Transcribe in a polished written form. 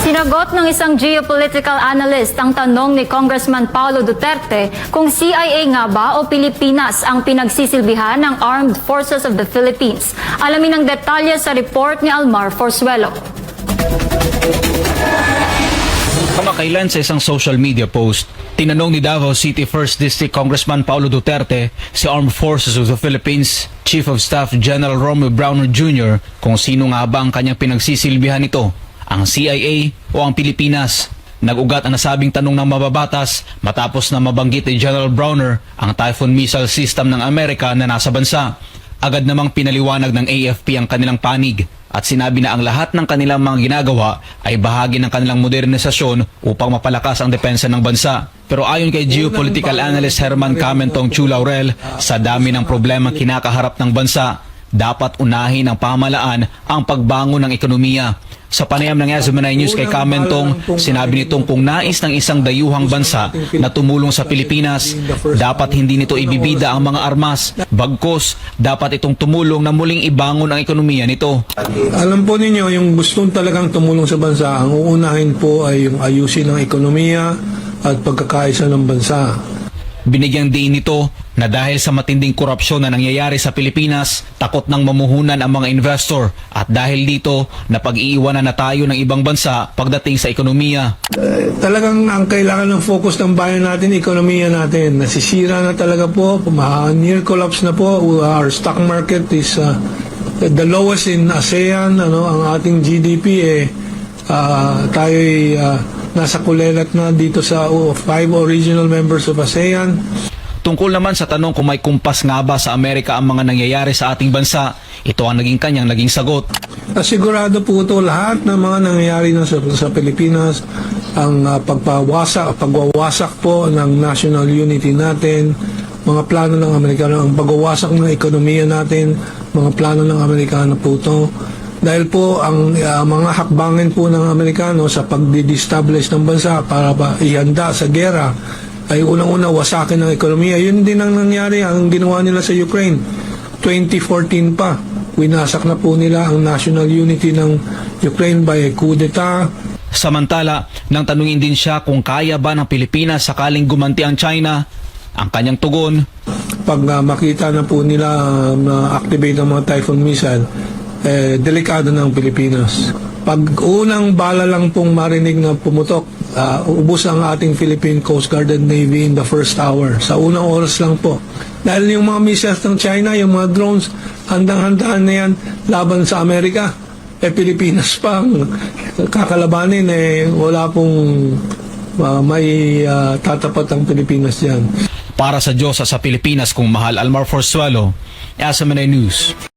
Sinagot ng isang geopolitical analyst ang tanong ni Congressman Paulo Duterte kung CIA nga ba o Pilipinas ang pinagsisilbihan ng Armed Forces of the Philippines. Alamin ang detalye sa report ni Almar Forzuelo. Kamakailan sa isang social media post, tinanong ni Davao City 1st District Congressman Paulo Duterte si Armed Forces of the Philippines Chief of Staff General Romeo Browner Jr. kung sino nga ba ang kanyang pinagsisilbihan nito, ang CIA o ang Pilipinas. Nag-ugat ang nasabing tanong ng mababatas matapos na mabanggit ni General Browner ang Typhoon missile system ng Amerika na nasa bansa. Agad namang pinaliwanag ng AFP ang kanilang panig at sinabi na ang lahat ng kanilang mga ginagawa ay bahagi ng kanilang modernisasyon upang mapalakas ang depensa ng bansa. Pero ayon kay geopolitical analyst Herman Camentong Chu Laurel, sa dami ng problema kinakaharap ng bansa, dapat unahin ng pamahalaan ang pagbangon ng ekonomiya. Sa panayam ng SMNI News kay Camentong, sinabi nitong kung nais ng isang dayuhang bansa na tumulong sa Pilipinas, dapat hindi nito ibibida ang mga armas. Bagkus, dapat itong tumulong na muling ibangon ang ekonomiya nito. Alam po ninyo, yung gustong talagang tumulong sa bansa, ang uunahin po ay yung ayusin ng ekonomiya at pagkakaisa ng bansa. Binigyang diin nito na dahil sa matinding korupsyon na nangyayari sa Pilipinas, takot ng mamuhunan ang mga investor at dahil dito napag-iiwanan na tayo ng ibang bansa pagdating sa ekonomiya. Talagang ang kailangan ng focus ng bayan natin, ekonomiya natin. Nasisira na talaga po, near collapse na po. Our stock market is the lowest in ASEAN. Ang ating GDP tayo'y nasa kulelat na dito sa 5 original members of ASEAN. Tungkol naman sa tanong kung may kumpas nga ba sa Amerika ang mga nangyayari sa ating bansa, ito ang kanyang naging sagot. Sigurado po ito lahat ng mga nangyayari na sa Pilipinas, ang pagwawasak po ng national unity natin, mga plano ng Amerikano, ang pagwawasak ng ekonomiya natin, mga plano ng Amerikano po ito. Dahil po ang mga hakbangin po ng Amerikano sa pag-destabilize ng bansa para ihanda sa gera ay unang-una wasakin ng ekonomiya. Yun din ang nangyari, ang ginawa nila sa Ukraine. 2014 pa, winasak na po nila ang national unity ng Ukraine by a coup d'etat. Samantala, nang tanungin din siya kung kaya ba ng Pilipinas sakaling gumanti ang China, ang kanyang tugon, pag makita na po nila na-activate ang mga Typhoon missile, delikado ng Pilipinas. Pag unang bala lang pong marinig na pumutok, ubos ang ating Philippine Coast Guard and Navy in the first hour. Sa unang oras lang po. Dahil yung mga missiles ng China, yung mga drones, handang-handaan na yan laban sa Amerika. Pilipinas pa ang kakalabanin, wala pong may tatapat ang Pilipinas yan. Para sa Diyos at sa Pilipinas kung mahal, Almar Forzuelo, SMNI News.